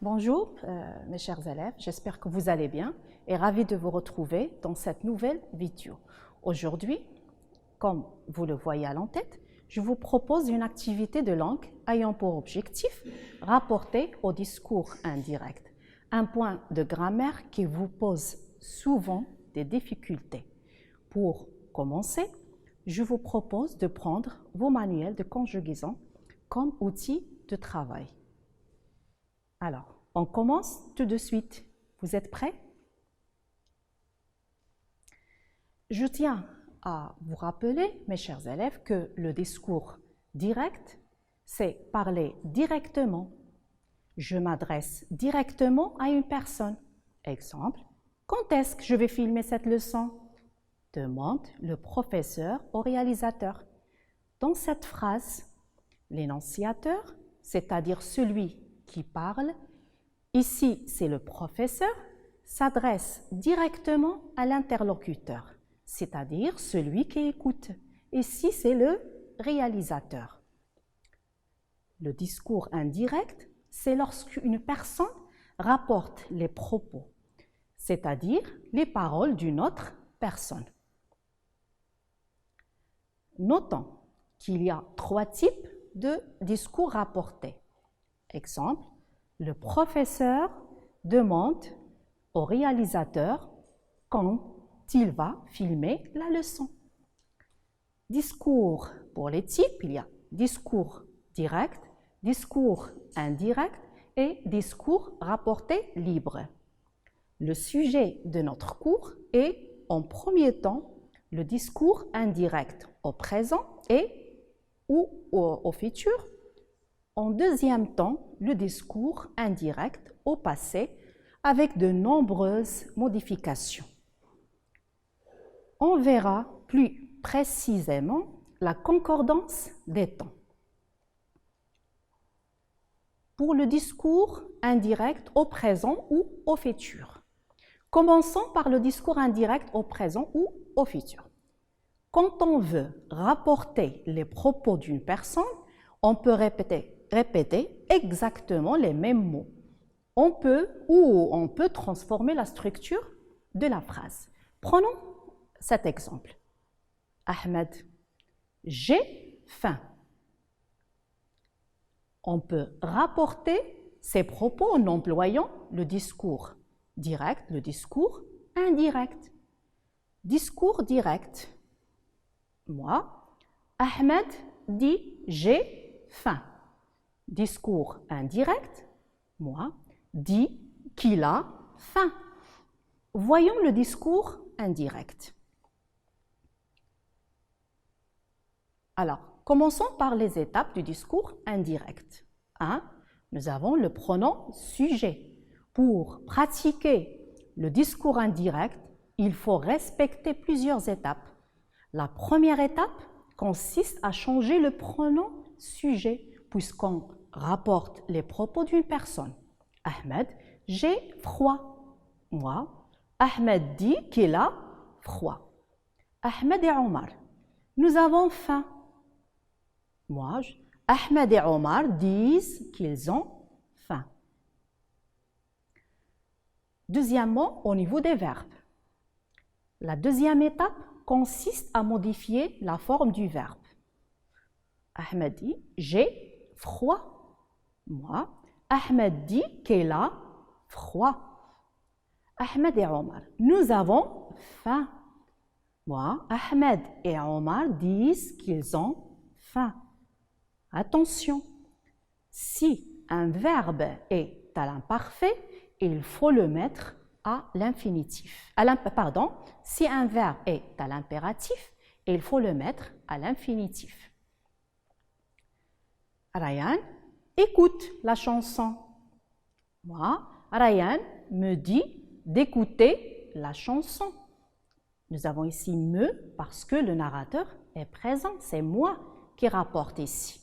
Bonjour mes chers élèves, j'espère que vous allez bien et ravi de vous retrouver dans cette nouvelle vidéo. Aujourd'hui, comme vous le voyez à l'en-tête, je vous propose une activité de langue ayant pour objectif rapporter au discours indirect un point de grammaire qui vous pose souvent des difficultés. Pour commencer, je vous propose de prendre vos manuels de conjugaison comme outil de travail. Alors, on commence tout de suite. Vous êtes prêts? Je tiens à vous rappeler, mes chers élèves, que le discours direct, c'est parler directement. Je m'adresse directement à une personne. Exemple, quand est-ce que je vais filmer cette leçon? Demande le professeur au réalisateur. Dans cette phrase, l'énonciateur, c'est-à-dire celui qui parle, ici c'est le professeur, s'adresse directement à l'interlocuteur, c'est-à-dire celui qui écoute. Ici c'est le réalisateur. Le discours indirect, c'est lorsqu'une personne rapporte les propos, c'est-à-dire les paroles d'une autre personne. Notons qu'il y a 3 types de discours rapportés. Exemple, le professeur demande au réalisateur quand il va filmer la leçon. Discours pour les types, il y a discours direct, discours indirect et discours rapporté libre. Le sujet de notre cours est en premier temps le discours indirect au présent et ou au futur. En deuxième temps, le discours indirect au passé avec de nombreuses modifications. On verra plus précisément la concordance des temps. Pour le discours indirect au présent ou au futur. Commençons par le discours indirect au présent ou au futur. Quand on veut rapporter les propos d'une personne, on peut répéter exactement les mêmes mots. On peut transformer la structure de la phrase. Prenons cet exemple. Ahmed, j'ai faim. On peut rapporter ces propos en employant le discours direct, le discours indirect. Discours direct. Moi, Ahmed dit j'ai faim. Discours indirect, moi, dit qu'il a faim. Voyons le discours indirect. Alors, commençons par les étapes du discours indirect. 1. Nous avons le pronom sujet. Pour pratiquer le discours indirect, il faut respecter plusieurs étapes. La première étape consiste à changer le pronom sujet, puisqu'on rapporte les propos d'une personne. Ahmed, j'ai froid. Moi, Ahmed dit qu'il a froid. Ahmed et Omar, nous avons faim. Moi, Ahmed et Omar disent qu'ils ont faim. Deuxièmement, au niveau des verbes. La deuxième étape consiste à modifier la forme du verbe. Ahmed dit j'ai froid. Moi, Ahmed dit qu'il a froid. Ahmed et Omar, nous avons faim. Moi, Ahmed et Omar disent qu'ils ont faim. Attention, si un verbe est à l'imparfait, il faut le mettre à l'infinitif. Si un verbe est à l'impératif, il faut le mettre à l'infinitif. Ryan écoute la chanson. Moi, Ryan me dit d'écouter la chanson. Nous avons ici me parce que le narrateur est présent. C'est moi qui rapporte ici.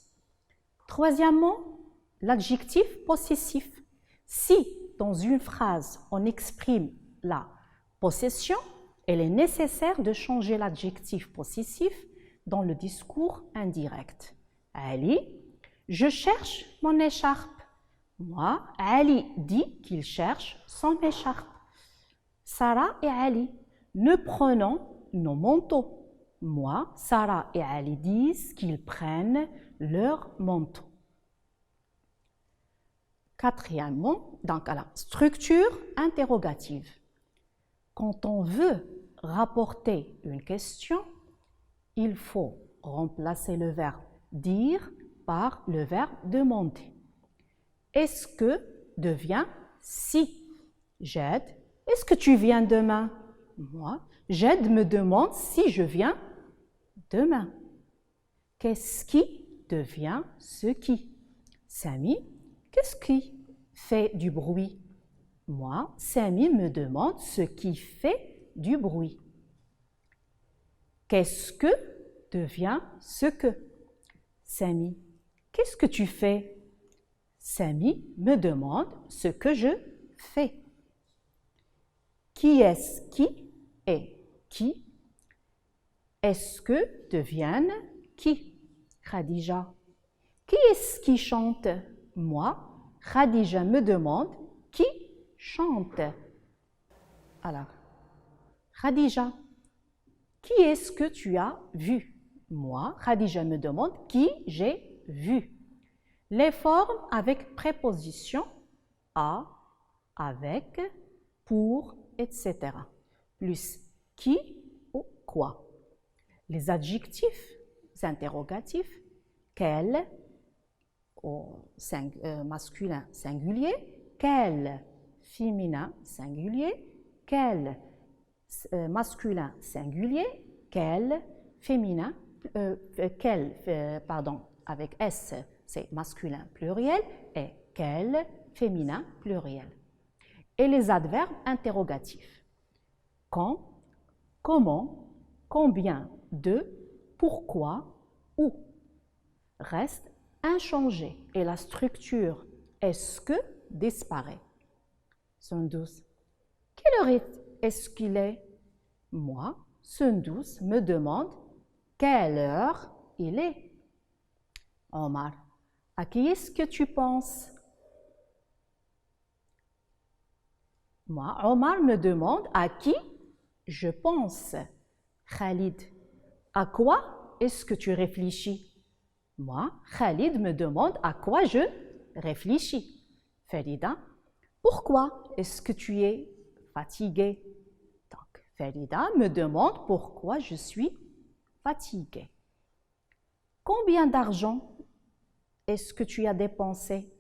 Troisièmement, l'adjectif possessif. Si dans une phrase on exprime la possession, il est nécessaire de changer l'adjectif possessif dans le discours indirect. Ali, je cherche mon écharpe. Moi, Ali dit qu'il cherche son écharpe. Sarah et Ali, nous prenons nos manteaux. Moi, Sarah et Ali disent qu'ils prennent leur manteau. Quatrièmement, donc à la structure interrogative. Quand on veut rapporter une question, il faut remplacer le verbe dire par le verbe demander. Est-ce que devient si. Jed, est-ce que tu viens demain? Moi, Jed me demande si je viens demain. Qu'est-ce qui devient ce qui? Samy, qu'est-ce qui fait du bruit? Moi, Samy me demande ce qui fait du bruit. Qu'est-ce que devient ce que? Samy, qu'est-ce que tu fais? Samy me demande ce que je fais. Qui est-ce qui est qui? Est-ce que deviennent qui? Khadija. Qui est-ce qui chante? Moi, Khadija me demande qui chante. Alors, Khadija, qui est-ce que tu as vu? Moi, Khadija me demande qui j'ai vu. Les formes avec préposition à, avec, pour, etc. Plus qui ou quoi. Les adjectifs interrogatifs, quel au masculin singulier, quel féminin singulier, quel masculin singulier, quel féminin, avec S, c'est masculin pluriel, et quel féminin pluriel. Et les adverbes interrogatifs. Quand, comment, combien, de, pourquoi, où. Reste inchangé et la structure est-ce que disparaît. 112. Quelle heure est-ce qu'il est? Moi, 112 me demande quelle heure il est. Omar, à qui est-ce que tu penses? Moi, Omar me demande à qui je pense. Khalid, à quoi est-ce que tu réfléchis? Moi, Khalid me demande à quoi je réfléchis. Farida, pourquoi est-ce que tu es fatigué? Donc, Farida me demande pourquoi je suis fatiguée. Combien d'argent est-ce que tu as dépensé?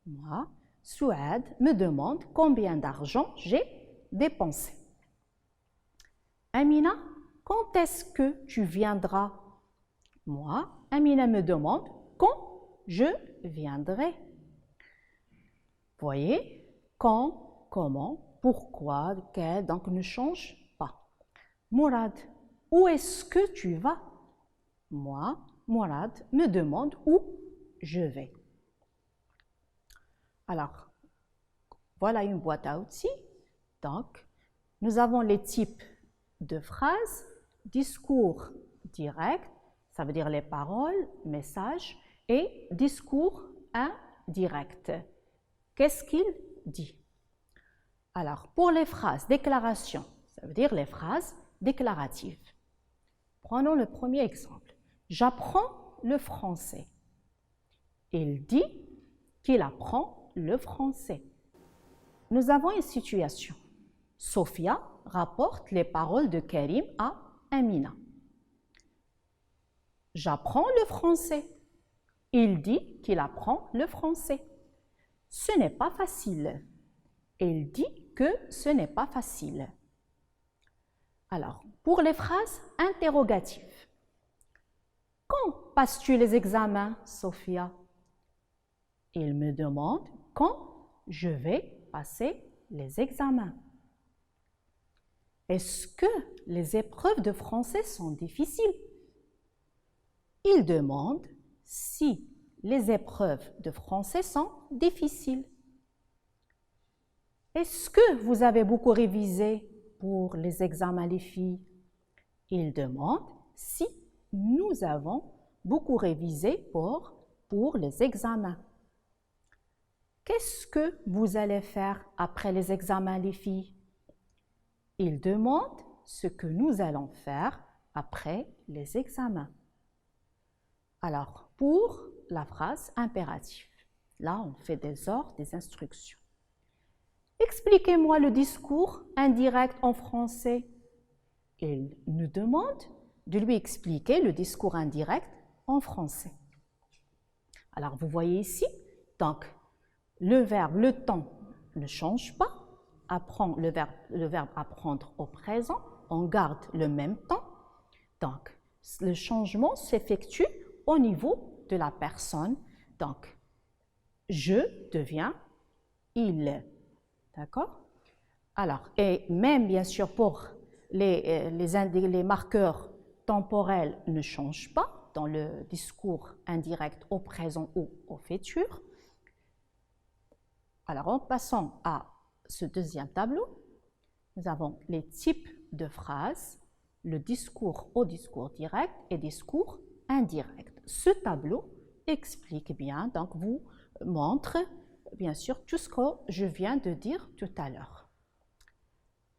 Moi, Souad me demande combien d'argent j'ai dépensé. Amina, quand est-ce que tu viendras? Moi, Amina me demande quand je viendrai. Voyez, quand, comment, pourquoi, quel, donc ne change pas. Mourad, où est-ce que tu vas? Moi, Mourad me demande où je vais. Alors, voilà une boîte à outils. Donc, nous avons les types de phrases, discours direct, ça veut dire les paroles, messages, et discours indirect. Qu'est-ce qu'il dit? Alors, pour les phrases déclarations, ça veut dire les phrases déclaratives. Prenons le premier exemple. J'apprends le français. Il dit qu'il apprend le français. Nous avons une situation. Sophia rapporte les paroles de Karim à Amina. J'apprends le français. Il dit qu'il apprend le français. Ce n'est pas facile. Il dit que ce n'est pas facile. Alors, pour les phrases interrogatives. Quand passes-tu les examens, Sophia? Il me demande quand je vais passer les examens. Est-ce que les épreuves de français sont difficiles? Il demande si les épreuves de français sont difficiles. Est-ce que vous avez beaucoup révisé pour les examens, les filles? Il demande si nous avons beaucoup révisé pour les examens. Qu'est-ce que vous allez faire après les examens, les filles? Il demande ce que nous allons faire après les examens. Alors, pour la phrase impérative, là, on fait des ordres, des instructions. Expliquez-moi le discours indirect en français. Il nous demande de lui expliquer le discours indirect en français. Alors, vous voyez ici, donc, le verbe, le temps ne change pas. Le verbe apprendre au présent, on garde le même temps. Donc, le changement s'effectue au niveau de la personne. Donc, je devient il. D'accord? Alors, et même bien sûr pour les marqueurs temporels ne changent pas dans le discours indirect au présent ou au futur. Alors, en passant à ce deuxième tableau, nous avons les types de phrases, le discours au discours direct et discours indirect. Ce tableau explique bien, donc vous montre bien sûr tout ce que je viens de dire tout à l'heure.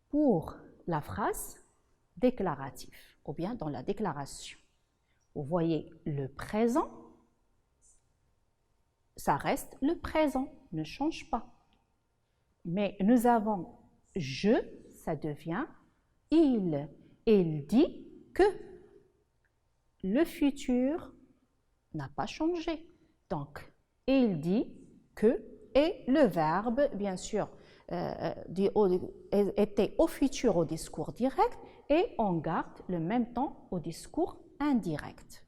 Pour la phrase déclarative, ou bien dans la déclaration, vous voyez le présent, ça reste le présent, ne change pas. Mais nous avons je, ça devient il. Et il dit que le futur n'a pas changé. Donc, il dit que, et le verbe, bien sûr, était au futur au discours direct et on garde le même temps au discours indirect.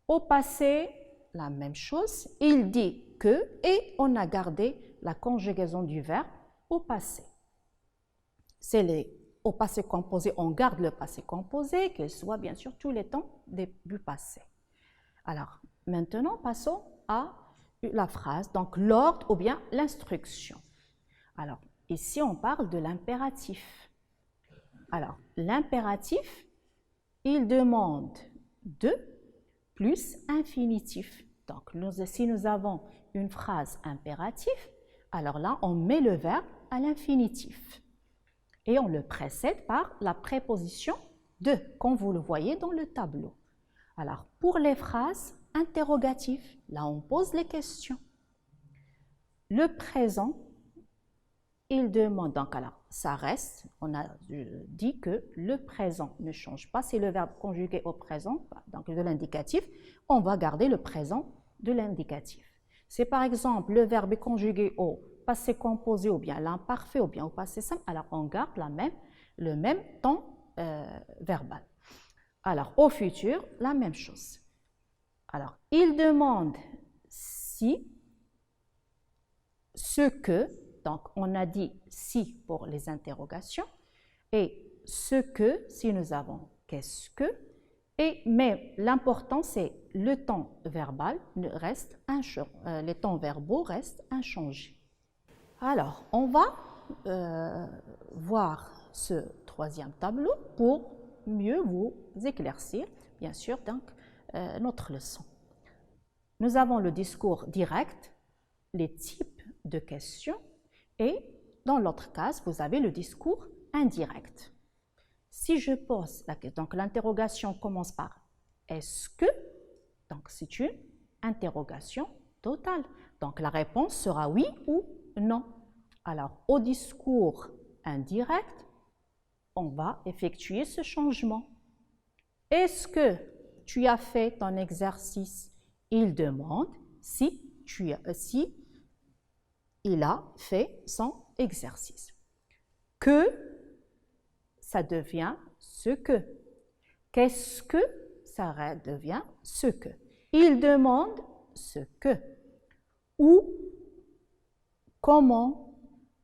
Au passé, la même chose, il dit que et on a gardé la conjugaison du verbe au passé. Au passé composé, on garde le passé composé, qu'il soit bien sûr tous les temps du passé. Alors, maintenant, passons à la phrase, donc l'ordre ou bien l'instruction. Alors, ici, on parle de l'impératif. Alors, l'impératif, il demande de plus infinitif. Donc, si nous avons une phrase impérative, alors là, on met le verbe à l'infinitif. Et on le précède par la préposition de, comme vous le voyez dans le tableau. Alors, pour les phrases interrogatives, là, on pose les questions. Le présent, il demande, donc alors, ça reste, on a dit que le présent ne change pas, c'est le verbe conjugué au présent, donc de l'indicatif, on va garder le présent de l'indicatif. C'est par exemple le verbe conjugué au passé composé ou bien l'imparfait ou bien au passé simple, alors on garde le même temps verbal. Alors au futur, la même chose. Alors, il demande si, ce que, donc on a dit si pour les interrogations, et ce que, si nous avons qu'est-ce que, mais l'important c'est le temps verbal reste les temps verbaux restent inchangés. Alors, on va voir ce troisième tableau pour mieux vous éclaircir, bien sûr, donc, notre leçon. Nous avons le discours direct, les types de questions, et dans l'autre case, vous avez le discours indirect. Si je pose la question, donc l'interrogation commence par « est-ce que ?» donc c'est une interrogation totale. Donc la réponse sera oui ou non. Alors au discours indirect, on va effectuer ce changement. Est-ce que tu as fait ton exercice? Il demande si il a fait son exercice. Que, ça devient ce que. Qu'est-ce que, ça devient ce que. Il demande ce que. Où, comment,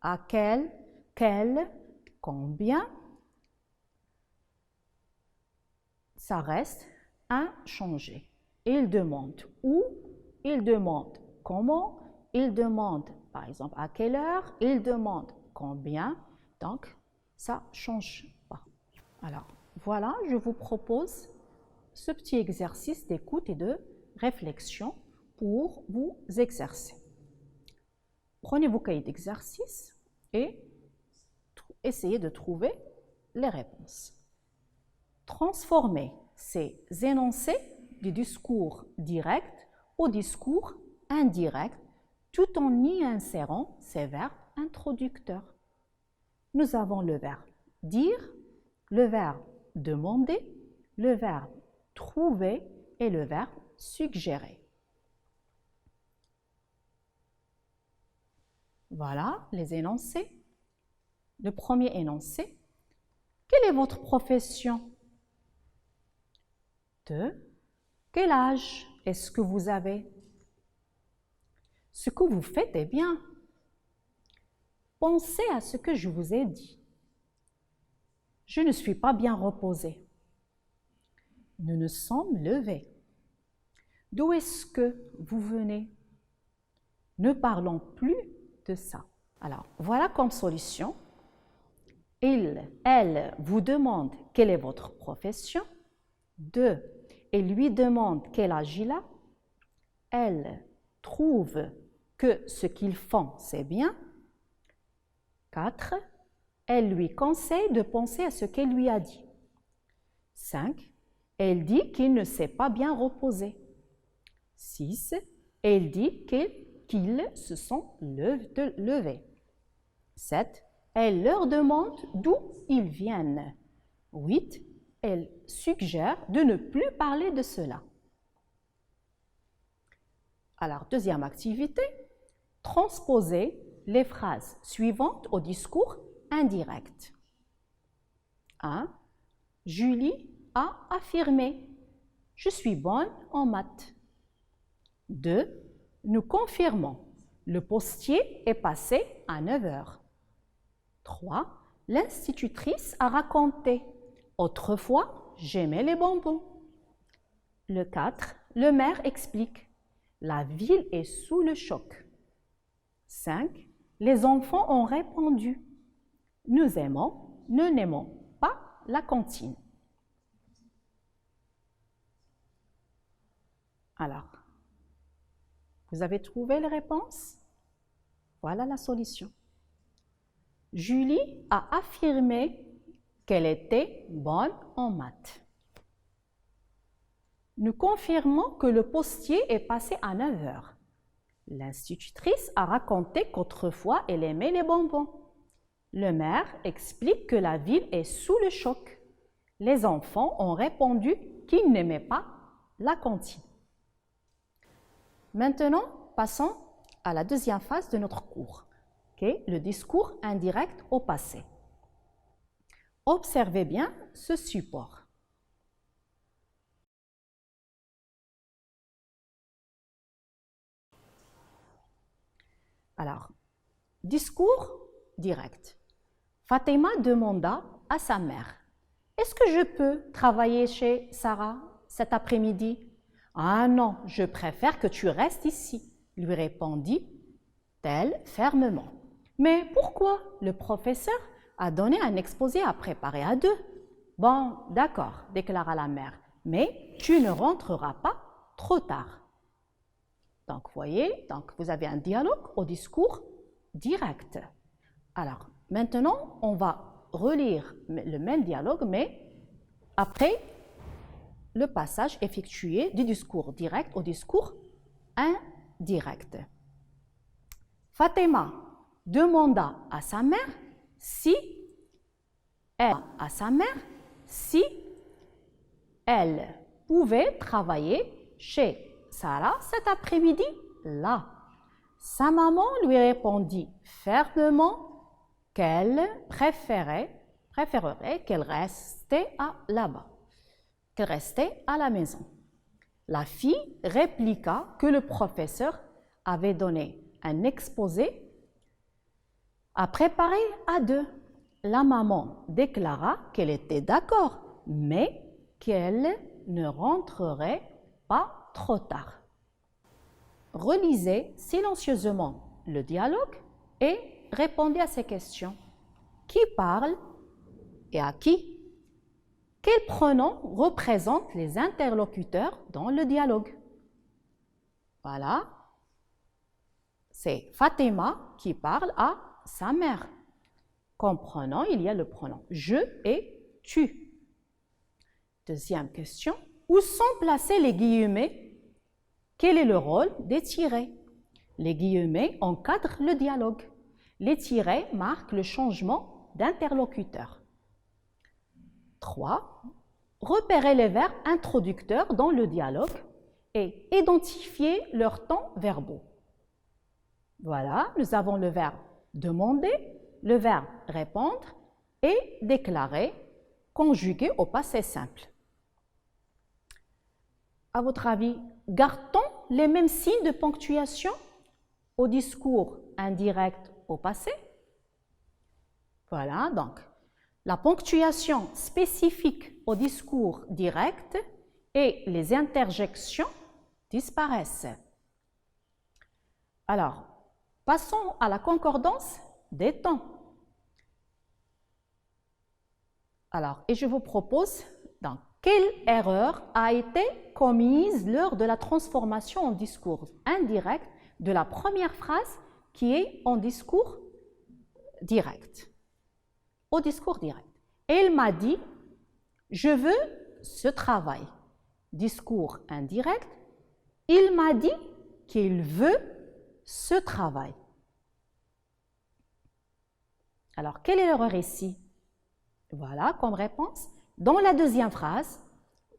à quel, combien, ça reste inchangé. Il demande où, il demande comment, il demande par exemple à quelle heure, il demande combien, donc ça ne change pas. Alors voilà, je vous propose ce petit exercice d'écoute et de réflexion pour vous exercer. Prenez vos cahiers d'exercice et essayez de trouver les réponses. Transformez ces énoncés du discours direct au discours indirect tout en y insérant ces verbes introducteurs. Nous avons le verbe dire, le verbe demander, le verbe trouver et le verbe suggérer. Voilà les énoncés. Le premier énoncé. Quelle est votre profession? De quel âge est-ce que vous avez? Ce que vous faites est bien. Pensez à ce que je vous ai dit. Je ne suis pas bien reposée. Nous nous sommes levés. D'où est-ce que vous venez? Ne parlons plus de ça. Alors, voilà comme solution. Elle vous demande quelle est votre profession. 2. Elle lui demande quel âge il a. Elle trouve que ce qu'ils font, c'est bien. 4. Elle lui conseille de penser à ce qu'elle lui a dit. 5. Elle dit qu'il ne s'est pas bien reposé. 6. Elle dit qu'ils se sont levés. 7. Elle leur demande d'où ils viennent. 8. Elle suggère de ne plus parler de cela. Alors, deuxième activité, transposer les phrases suivantes au discours indirect. 1. Julie a affirmé « Je suis bonne en maths ». 2. Nous confirmons « Le postier est passé à 9 heures ». 3. L'institutrice a raconté « Autrefois, j'aimais les bonbons ». Le 4. Le maire explique « La ville est sous le choc ». 5. Les enfants ont répondu « Nous aimons, nous n'aimons pas la cantine ». Alors, vous avez trouvé les réponses? Voilà la solution. Julie a affirmé qu'elle était bonne en maths. Nous confirmons que le postier est passé à 9 heures. L'institutrice a raconté qu'autrefois elle aimait les bonbons. Le maire explique que la ville est sous le choc. Les enfants ont répondu qu'ils n'aimaient pas la cantine. Maintenant, passons à la deuxième phase de notre cours, qui est le discours indirect au passé. Observez bien ce support. Alors, discours direct. Fatima demanda à sa mère « Est-ce que je peux travailler chez Sarah cet après-midi ?»« Ah non, je préfère que tu restes ici », lui répondit-elle fermement. « Mais pourquoi? Le professeur a donné un exposé à préparer à 2. »« Bon, d'accord, déclara la mère, mais tu ne rentreras pas trop tard. » Donc, vous voyez, vous avez un dialogue au discours direct. Alors, maintenant, on va relire le même dialogue, mais après le passage effectué du discours direct au discours indirect. Fatima demanda à sa mère si elle pouvait travailler chez Sarah cet après-midi-là. Sa maman lui répondit fermement qu'elle préférerait qu'elle restait là-bas, qu'elle restait à la maison. La fille répliqua que le professeur avait donné un exposé à préparer à 2. La maman déclara qu'elle était d'accord, mais qu'elle ne rentrerait pas trop tard. Relisez silencieusement le dialogue et répondez à ces questions. Qui parle et à qui? quels pronoms représentent les interlocuteurs dans le dialogue? Voilà. C'est Fatima qui parle à sa mère. Comme pronom, il y a le pronom je et tu. Deuxième question. Où sont placés les guillemets? Quel est le rôle des tirets? Les guillemets encadrent le dialogue. Les tirets marquent le changement d'interlocuteur. 3. Repérer les verbes introducteurs dans le dialogue et identifier leurs temps verbaux. Voilà, nous avons le verbe demander, le verbe répondre et déclarer, conjugué au passé simple. À votre avis, garde-t-on les mêmes signes de ponctuation au discours indirect au passé? Voilà, donc, la ponctuation spécifique au discours direct et les interjections disparaissent. Alors, passons à la concordance des temps. Alors, et je vous propose, donc, quelle erreur a été commise lors de la transformation en discours indirect de la première phrase qui est en discours direct? Au discours direct. Elle m'a dit, je veux ce travail. Discours indirect, il m'a dit qu'il veut ce travail. Alors, quelle est l'erreur ici? Voilà, comme réponse. Dans la deuxième phrase,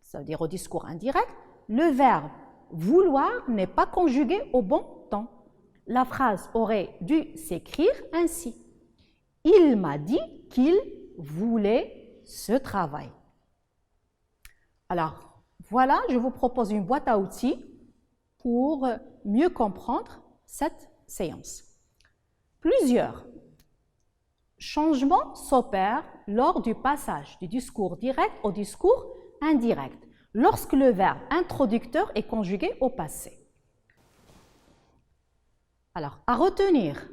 ça veut dire au discours indirect, le verbe vouloir n'est pas conjugué au bon temps. La phrase aurait dû s'écrire ainsi. Il m'a dit qu'il voulait ce travail. Alors, voilà, je vous propose une boîte à outils pour mieux comprendre cette séance. Plusieurs changements s'opèrent lors du passage du discours direct au discours indirect, lorsque le verbe introducteur est conjugué au passé. Alors, à retenir,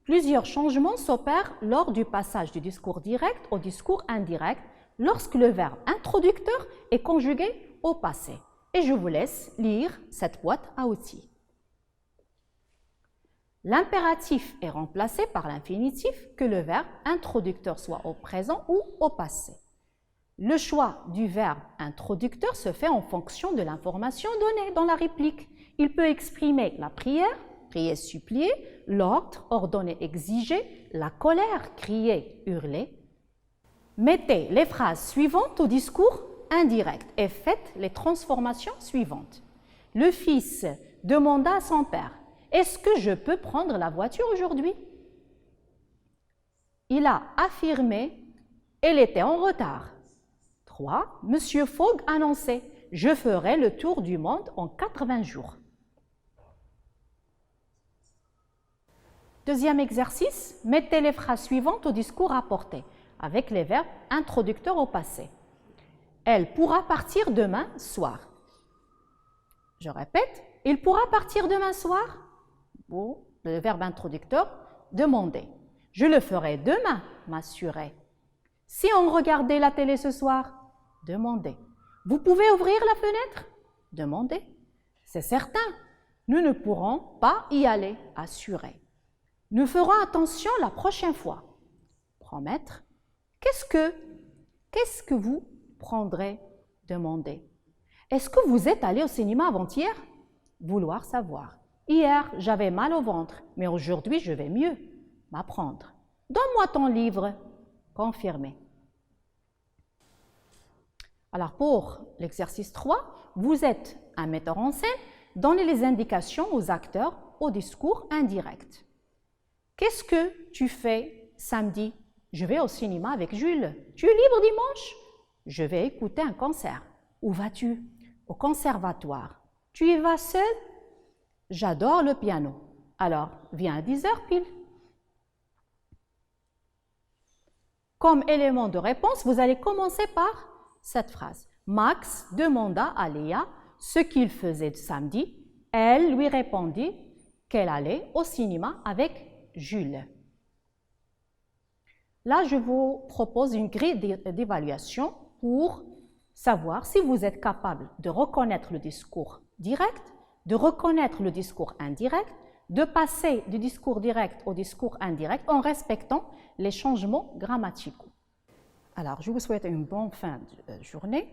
plusieurs changements s'opèrent lors du passage du discours direct au discours indirect, lorsque le verbe introducteur est conjugué au passé. Et je vous laisse lire cette boîte à outils. L'impératif est remplacé par l'infinitif, que le verbe introducteur soit au présent ou au passé. Le choix du verbe introducteur se fait en fonction de l'information donnée dans la réplique. Il peut exprimer la prière, prier, supplier, l'ordre, ordonner, exiger, la colère, crier, hurler. Mettez les phrases suivantes au discours indirect et faites les transformations suivantes. Le fils demanda à son père, « Est-ce que je peux prendre la voiture aujourd'hui ?» Il a affirmé, « Elle était en retard. » 3. Monsieur Fogg annonçait, « Je ferai le tour du monde en 80 jours. » Deuxième exercice, mettez les phrases suivantes au discours rapporté, avec les verbes introducteurs au passé. Elle pourra partir demain soir. Je répète, il pourra partir demain soir. Bon, le verbe introducteur, demander. Je le ferai demain, m'assurer. Si on regardait la télé ce soir, demander. Vous pouvez ouvrir la fenêtre? Demander. C'est certain, nous ne pourrons pas y aller, assurer. Nous ferons attention la prochaine fois. Promettre. Qu'est-ce que vous prendrez? Demander. Est-ce que vous êtes allé au cinéma avant-hier? Vouloir savoir. Hier, j'avais mal au ventre, mais aujourd'hui, je vais mieux. M'apprendre. Donne-moi ton livre. Confirmer. Alors, pour l'exercice 3, vous êtes un metteur en scène. Donnez les indications aux acteurs au discours indirect. Qu'est-ce que tu fais samedi? Je vais au cinéma avec Jules. Tu es libre dimanche? Je vais écouter un concert. Où vas-tu? Au conservatoire. Tu y vas seul? J'adore le piano. Alors, viens à 10h pile. Comme élément de réponse, vous allez commencer par cette phrase. Max demanda à Léa ce qu'il faisait samedi. Elle lui répondit qu'elle allait au cinéma avec Jules. Là, je vous propose une grille d'évaluation pour savoir si vous êtes capable de reconnaître le discours direct, de reconnaître le discours indirect, de passer du discours direct au discours indirect en respectant les changements grammaticaux. Alors, je vous souhaite une bonne fin de journée.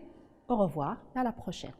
Au revoir et à la prochaine.